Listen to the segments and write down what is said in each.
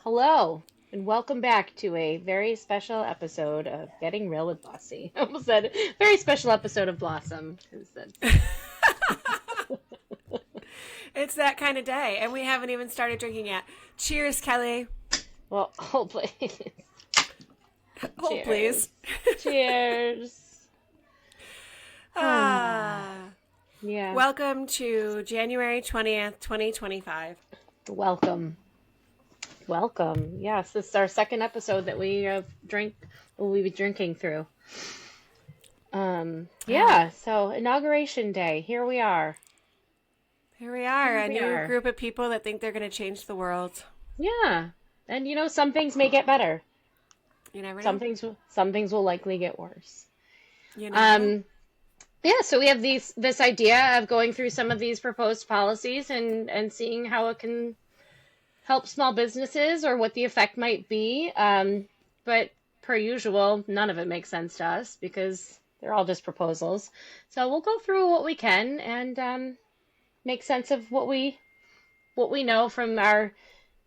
Hello, and welcome back to a very special episode of Getting Real with Bossy. I almost said very special episode of Blossom, because that's, It's that kind of day, and we haven't even started drinking yet. Cheers, Kelly. well, oh, please. Hold, please. Cheers. Ah. Yeah. Welcome to January 20th, 2025. Welcome. Welcome. Yes, this is our second episode that we'll be drinking through. Yeah, so Inauguration Day. Here we are. Here we are, Here we a new are. group of people that think they're going to change the world. Yeah. And some things may get better. You never know. Some things will likely get worse. You never know. Yeah, so we have this idea of going through some of these proposed policies and seeing how it can help small businesses or what the effect might be. But per usual, none of it makes sense to us because they're all just proposals. So we'll go through what we can and make sense of what we know from our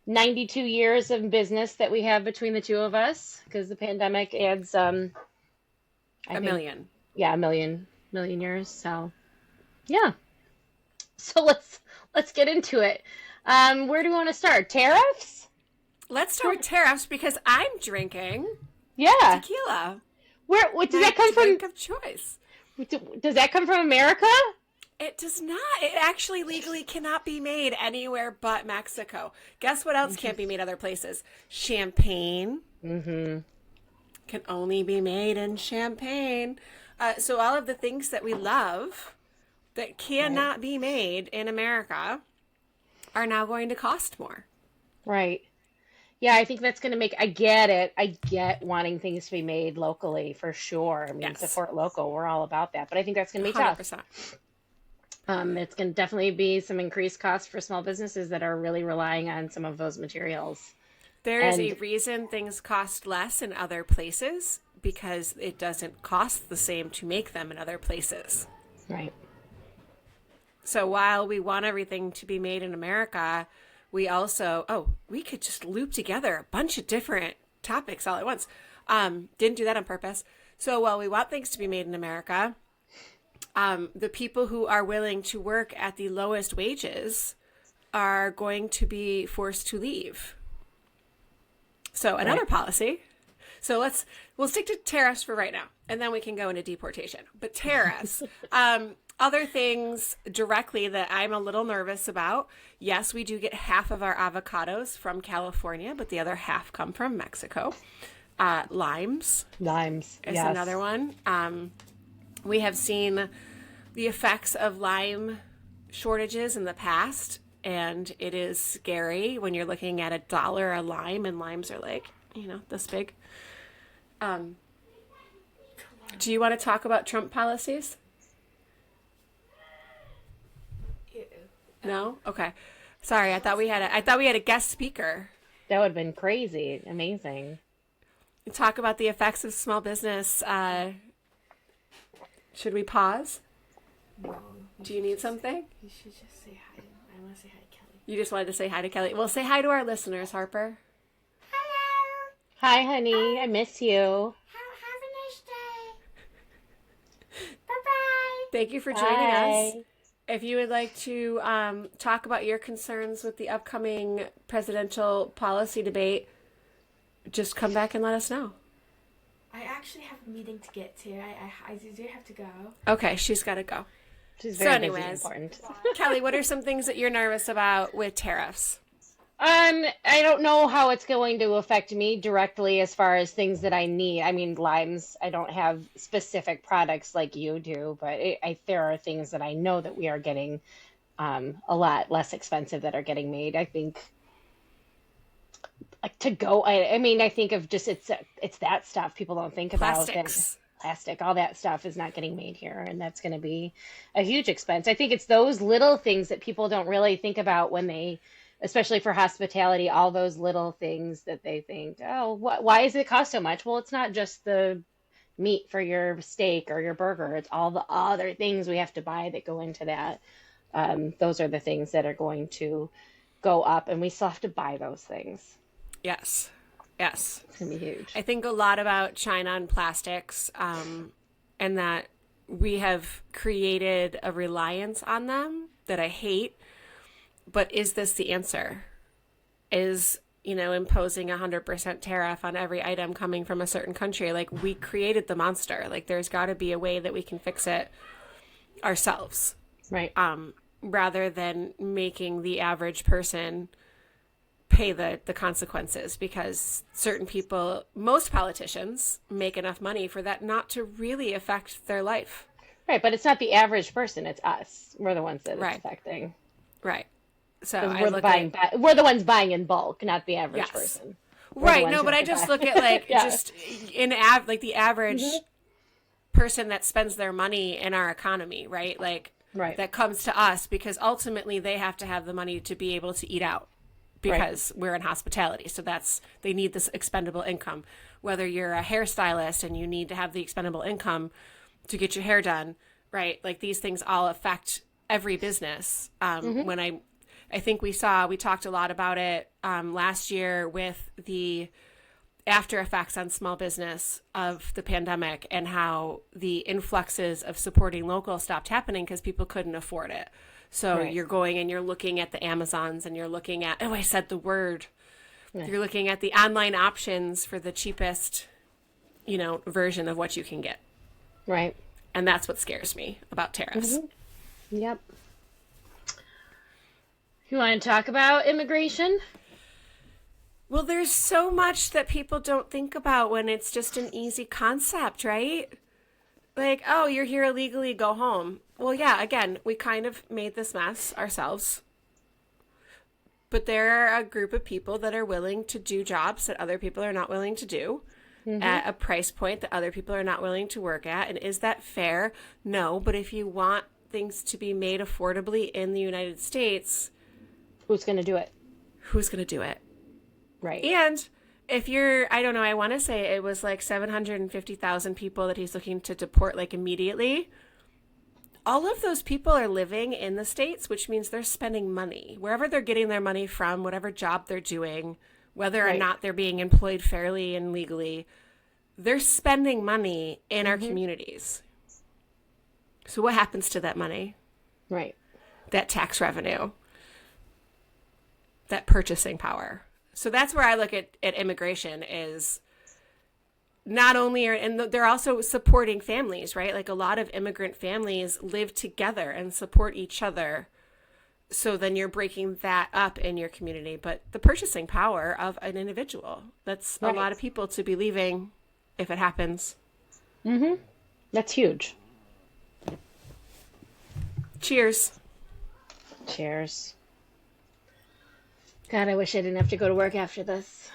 92 years of business that we have between the two of us, because the pandemic adds a million. Yeah, a million years. So yeah. So let's get into it. Where do we want to start? Tariffs? Let's start with tariffs because I'm drinking Yeah. tequila. What does My that come from? drink of choice. Does that come from America? It does not. It actually legally cannot be made anywhere but Mexico. Guess what else can't be made other places? Champagne can only be made in Champagne. So all of the things that we love that cannot be made in America are now going to cost more. Right. Yeah, I think that's going to make, I get it. I get wanting things to be made locally for sure. I mean, Yes. support local. We're all about that. But I think that's going to be tough. 100%. It's going to definitely be some increased costs for small businesses that are really relying on some of those materials. There is And- a reason things cost less in other places because it doesn't cost the same to make them in other places. Right. So while we want everything to be made in America, we also, we could just loop together a bunch of different topics all at once. Didn't do that on purpose. So while we want things to be made in America, the people who are willing to work at the lowest wages are going to be forced to leave. So another policy. So we'll stick to tariffs for right now, and then we can go into deportation. But tariffs, other things directly that I'm a little nervous about. Yes, we do get half of our avocados from California, but the other half come from Mexico. Limes Limes. is Yes. another one. We have seen the effects of lime shortages in the past, and it is scary when you're looking at $1 a lime, and limes are like, this big. Do you want to talk about Trump policies? No? Okay. Sorry, I thought we had a guest speaker. That would have been crazy. Amazing. Talk about the effects of small business. Should we pause? No. Do you need something? You should just say hi. I want to say hi to Kelly. You just wanted to say hi to Kelly. Well, say hi to our listeners, Harper. Hello. Hi, honey. I miss you. Have a nice day. Bye-bye. Thank you for joining us. Bye. If you would like to talk about your concerns with the upcoming presidential policy debate, just come back and let us know. I actually have a meeting to get to. I do have to go. Okay, she's got to go. She's So very busy and anyways. important. Kelly, what are some things that you're nervous about with tariffs? I don't know how it's going to affect me directly as far as things that I need. I mean, limes, I don't have specific products like you do, but there are things that I know that we are getting a lot less expensive that are getting made. I think like to go, I mean, I think of just it's that stuff people don't think about. Plastics. Plastic, all that stuff is not getting made here, and that's going to be a huge expense. I think it's those little things that people don't really think about when they, especially for hospitality, all those little things that they think, oh, why does it cost so much? Well, it's not just the meat for your steak or your burger. It's all the other things we have to buy that go into that. Those are the things that are going to go up, and we still have to buy those things. Yes. Yes. It's going to be huge. I think a lot about China and plastics, and that we have created a reliance on them that I hate. But is this the answer? Is, imposing 100% tariff on every item coming from a certain country? Like, we created the monster. Like, there's got to be a way that we can fix it ourselves. Right. Rather than making the average person pay the consequences, because certain people, most politicians, make enough money for that not to really affect their life. Right, but it's not the average person, it's us. We're the ones that it's affecting. Right. So we're the ones buying in bulk, not the average person. Right. No, but I just look at just the average person that spends their money in our economy, right? Like that comes to us because ultimately they have to have the money to be able to eat out because we're in hospitality. So they need this expendable income. Whether you're a hairstylist and you need to have the expendable income to get your hair done, right? Like these things all affect every business. When I think we talked a lot about it last year with the after effects on small business of the pandemic and how the influxes of supporting local stopped happening because people couldn't afford it. So you're going and you're looking at the Amazons and you're looking at, I said the word, you're looking at the online options for the cheapest, version of what you can get. Right. And that's what scares me about tariffs. Yep. You want to talk about immigration? Well, there's so much that people don't think about when it's just an easy concept, right? Like, oh, you're here illegally, go home. Well, yeah, again, we kind of made this mess ourselves. But there are a group of people that are willing to do jobs that other people are not willing to do at a price point that other people are not willing to work at. And is that fair? No. But if you want things to be made affordably in the United States, who's going to do it? Who's going to do it? Right. And if you're, I don't know, I want to say it was like 750,000 people that he's looking to deport like immediately. All of those people are living in the States, which means they're spending money. Wherever they're getting their money from, whatever job they're doing, whether or not they're being employed fairly and legally, they're spending money in our communities. So what happens to that money? Right. That tax revenue. That purchasing power. So that's where I look at immigration is not only and they're also supporting families, right? Like a lot of immigrant families live together and support each other. So then you're breaking that up in your community. But the purchasing power of an individual, that's a lot of people to be leaving if it happens. That's huge. Cheers. Cheers. God, I wish I didn't have to go to work after this.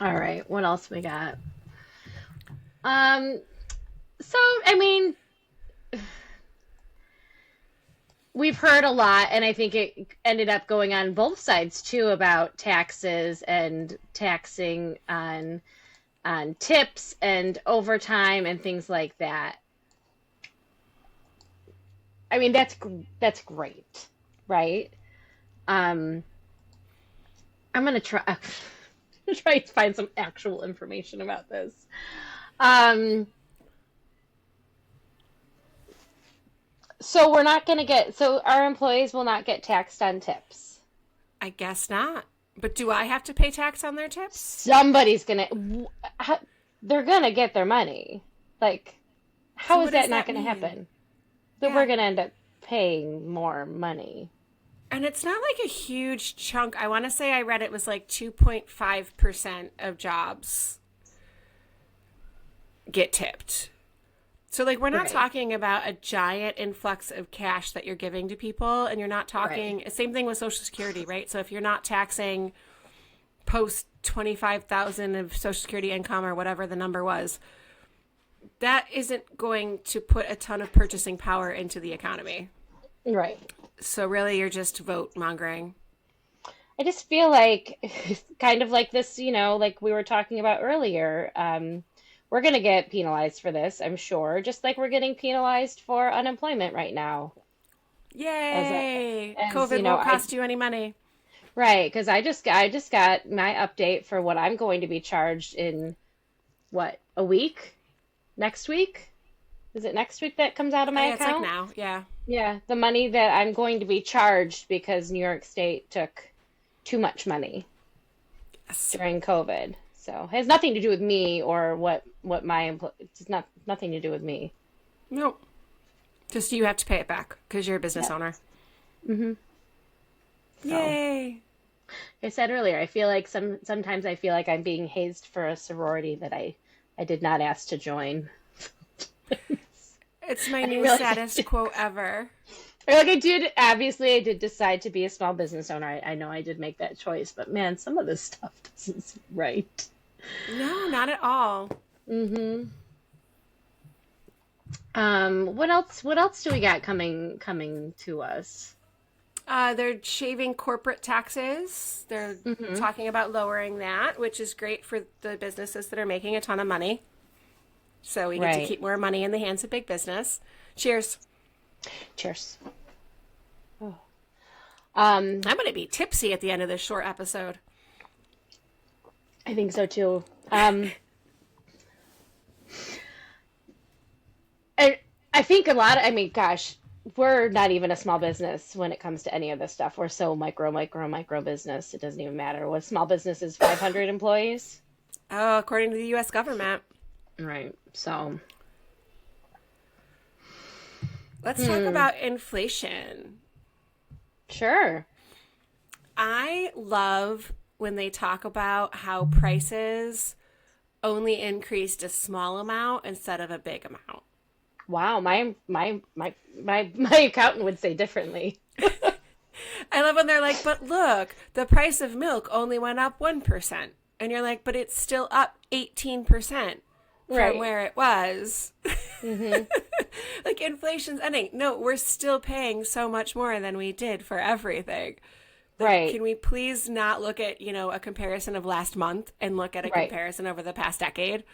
All right, what else we got? So, I mean, we've heard a lot, and I think it ended up going on both sides too about taxes and taxing on tips and overtime and things like that. I mean, that's great, right? I'm gonna try to find some actual information about this. So our employees will not get taxed on tips. I guess not. But do I have to pay tax on their tips? Somebody's they're gonna get their money. Like, how is that not gonna happen? But we're going to end up paying more money. And it's not like a huge chunk. I want to say I read it was like 2.5% of jobs get tipped. So like we're not talking about a giant influx of cash that you're giving to people, and you're not talking same thing with Social Security, right? So if you're not taxing post 25,000 of Social Security income or whatever the number was, that isn't going to put a ton of purchasing power into the economy. Right. So really you're just vote mongering. I just feel like kind of like this, like we were talking about earlier. We're going to get penalized for this, I'm sure, just like we're getting penalized for unemployment right now. Yay! as COVID you know, won't cost you any money. right, because I just got my update for what I'm going to be charged in what, a week? Next week? Is it next week that comes out of my Yeah, it's like account? now. Yeah. Yeah, the money that I'm going to be charged because New York State took too much money Yes. during COVID. So it has nothing to do with me or what my it's not nothing to do with me. Nope. Just you have to pay it back because you're a business Yeah. owner. Mm-hmm. So, Yay! like I said earlier, I feel like sometimes I feel like I'm being hazed for a sorority that I did not ask to join. It's my I new really saddest quote ever. Like I did decide to be a small business owner. I know I did make that choice, but man, some of this stuff doesn't seem right. No, not at all. Mm-hmm. What else do we got coming to us? They're shaving corporate taxes. They're Mm-hmm. talking about lowering that, which is great for the businesses that are making a ton of money. So we get to Right. keep more money in the hands of big business. Cheers. Cheers. Oh. I'm going to be tipsy at the end of this short episode. I think so too. I think a lot of, I mean, gosh, we're not even a small business when it comes to any of this stuff. We're so micro business. It doesn't even matter. What small business is 500 employees? Oh, according to the U.S. government. Right. So, Let's talk about inflation. sure. I love when they talk about how prices only increased a small amount instead of a big amount. Wow, my accountant would say differently. I love when they're like, but look, the price of milk only went up 1%. And you're like, but it's still up 18% from Right. where it was. Mm-hmm. Like inflation's ending. No, we're still paying so much more than we did for everything. Like, Right. can we please not look at, a comparison of last month and look at a Right. comparison over the past decade?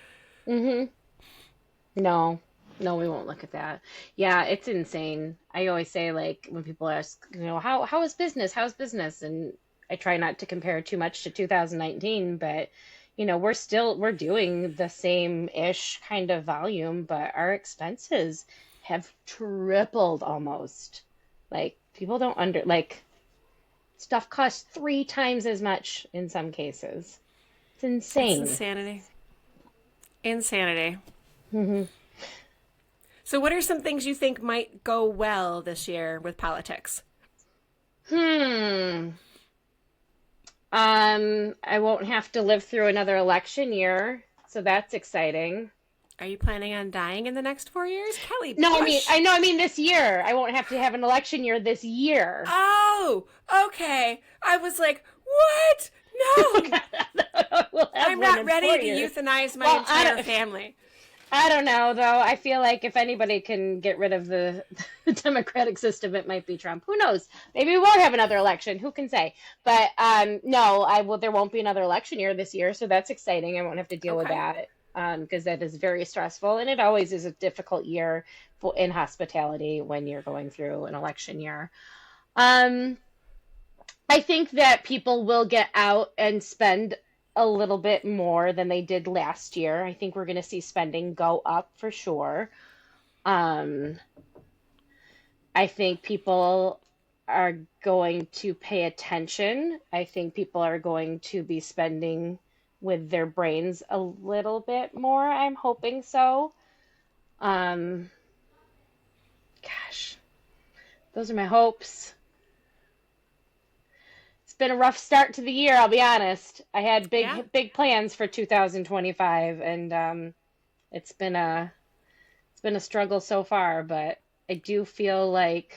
Mm-hmm. No, no, we won't look at that. Yeah, it's insane. I always say, like, when people ask, how is business? How's business? And I try not to compare too much to 2019, but we're doing the same-ish kind of volume, but our expenses have tripled almost. Like, people don't stuff costs 3 times as much in some cases. It's It's insane. insanity. Insanity. Mm-hmm. So what are some things you think might go well this year with politics? I won't have to live through another election year, so that's exciting. Are you planning on dying in the next 4 years? Kelly No, Bush. I mean this year. I won't have to have an election year this year. Oh, okay. I was like, what? No. We'll have I'm one not in ready 4 to years. euthanize my Well, entire family. I don't know, though. I feel like if anybody can get rid of the democratic system, it might be Trump. Who knows? Maybe we won't have another election. Who can say? But no, there won't be another election year this year, so that's exciting. I won't have to deal with Okay. that because that is very stressful, and it always is a difficult year in hospitality when you're going through an election year. I think that people will get out and spend a little bit more than they did last year. I think we're going to see spending go up for sure. I think people are going to pay attention. I think people are going to be spending with their brains a little bit more. I'm hoping so. Gosh, those are my hopes. Been a rough start to the year, I'll be honest. I had big plans for 2025 and it's been a struggle so far, but I do feel like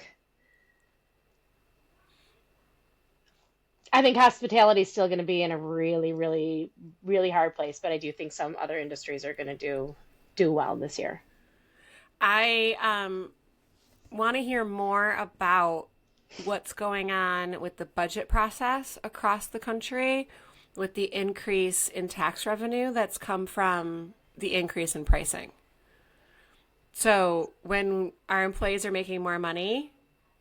I think hospitality is still going to be in a really, really, really hard place, but I do think some other industries are going to do well this year. I want to hear more about what's going on with the budget process across the country with the increase in tax revenue that's come from the increase in pricing. So when our employees are making more money,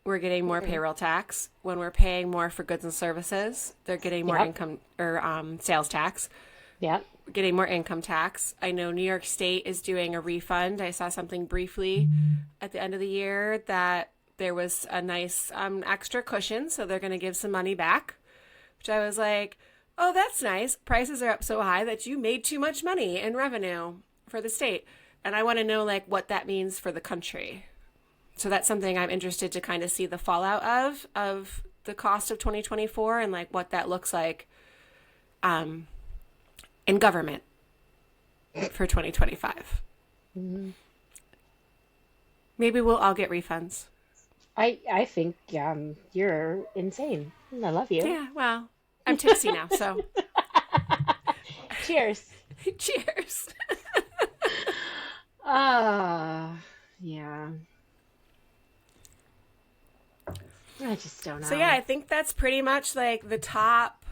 we're getting more payroll tax. When we're paying more for goods and services, they're getting more income or sales tax. Yep. We're getting more income tax. I know New York State is doing a refund. I saw something briefly at the end of the year that there was a nice extra cushion, so they're going to give some money back, which I was like, oh, that's nice. Prices are up so high that you made too much money in revenue for the state. And I want to know like what that means for the country. So that's something I'm interested to kind of see the fallout of the cost of 2024 and like what that looks like in government for 2025. Mm-hmm. Maybe we'll all get refunds. I think you're insane. I love you. Yeah, well, I'm tipsy now, so. Cheers. Cheers. Yeah. I just don't know. So yeah, I think that's pretty much like the top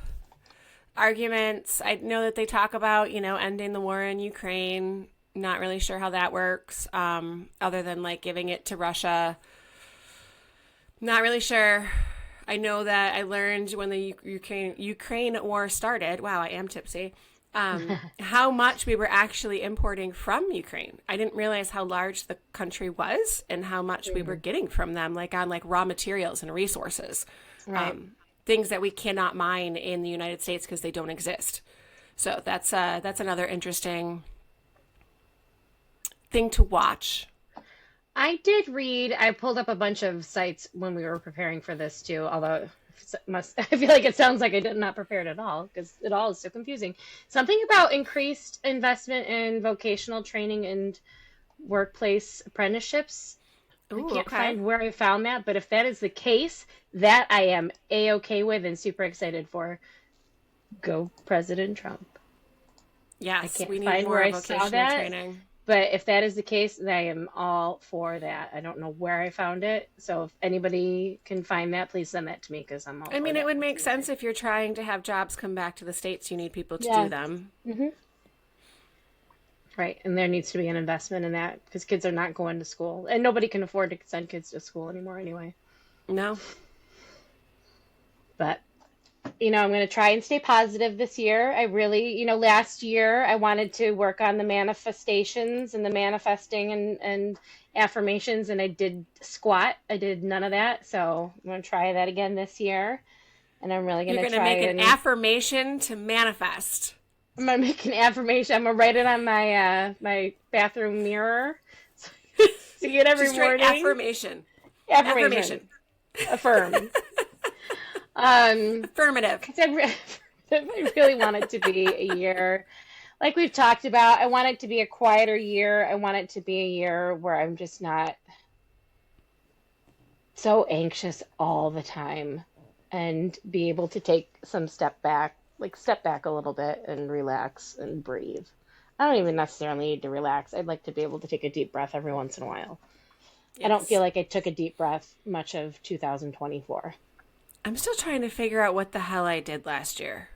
arguments. I know that they talk about, ending the war in Ukraine. Not really sure how that works, other than like giving it to Russia. Not really sure. I know that I learned when the Ukraine war started. Wow, I am tipsy. How much we were actually importing from Ukraine. I didn't realize how large the country was and how much we were getting from them, like on like raw materials and resources, Right. Things that we cannot mine in the United States because they don't exist. So that's another interesting thing to watch. I did read, I pulled up a bunch of sites when we were preparing for this too, although I feel like it sounds like I did not prepare it at all because it all is so confusing. Something about increased investment in vocational training and workplace apprenticeships. Ooh, I can't okay. find where I found that, but if that is the case, that I am A-okay with and super excited for. Go President Trump. Yes, can't we need find more where I saw vocational that. training. But if that is the case, then I am all for that. I don't know where I found it. So if anybody can find that, please send that to me because I'm all I mean, for it would that. make sense if you're trying to have jobs come back to the States, you need people to Yeah. do them. Mm-hmm. Right. And there needs to be an investment in that because kids are not going to school. And nobody can afford to send kids to school anymore anyway. No? But, I'm going to try and stay positive this year. I really, last year I wanted to work on the manifestations and the manifesting and affirmations, and I did squat. I did none of that. So I'm going to try that again this year. And I'm really going You're to going to try make an and affirmation to manifest. I'm going to make an affirmation. I'm going to write it on my my bathroom mirror. See it every Just write morning. affirmation. Affirmation. Affirm. Affirmative. 'Cause I really want it to be a year, like we've talked about. I want it to be a quieter year. I want it to be a year where I'm just not so anxious all the time and be able to take some step back a little bit and relax and breathe. I don't even necessarily need to relax. I'd like to be able to take a deep breath every once in a while. Yes. I don't feel like I took a deep breath much of 2024. I'm still trying to figure out what the hell I did last year.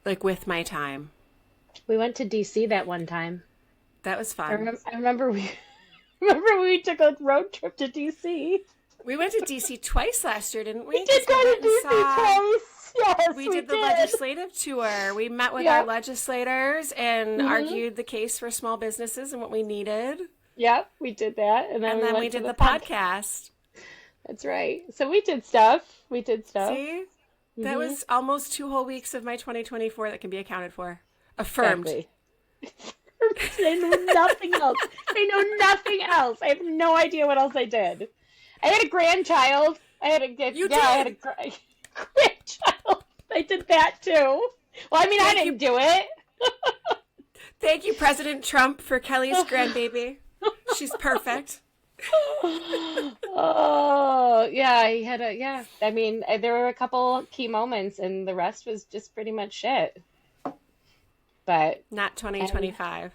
Like with my time. We went to DC that one time. That was fun. I remember we took a road trip to DC. We went to DC twice last year, didn't we? We did go to DC twice. Yes, We did the legislative tour. We met with our legislators and argued the case for small businesses and what we needed. Yep, we did that. And then we did the podcast. That's right. So we did stuff. See? That was almost 2 whole weeks of my 2024 that can be accounted for. Affirmed. Exactly. I know nothing else. I have no idea what else I did. I had a grandchild. I had a grandchild. I did that too. Well, I mean, I didn't do it. Thank you, President Trump, for Kelly's grandbaby. She's perfect. Oh, yeah, I mean, there were a couple key moments and the rest was just pretty much shit. But not 2025.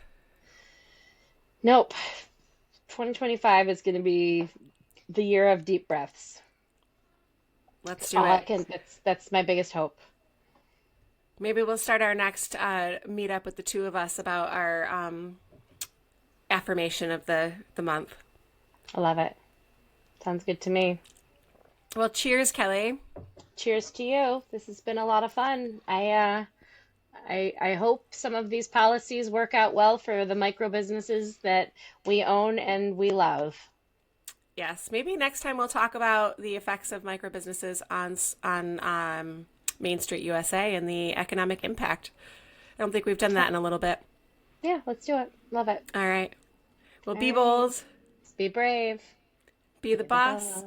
Nope. 2025 is going to be the year of deep breaths. Let's do it. That's my biggest hope. Maybe we'll start our next meetup with the two of us about our affirmation of the month. I love it. Sounds good to me. Well, cheers, Kelly. Cheers to you. This has been a lot of fun. I hope some of these policies work out well for the micro businesses that we own and we love. Yes, maybe next time we'll talk about the effects of micro businesses on Main Street USA and the economic impact. I don't think we've done that in a little bit. Yeah, let's do it. Love it. All right. Well, be All right. bold. Be brave. Be the boss.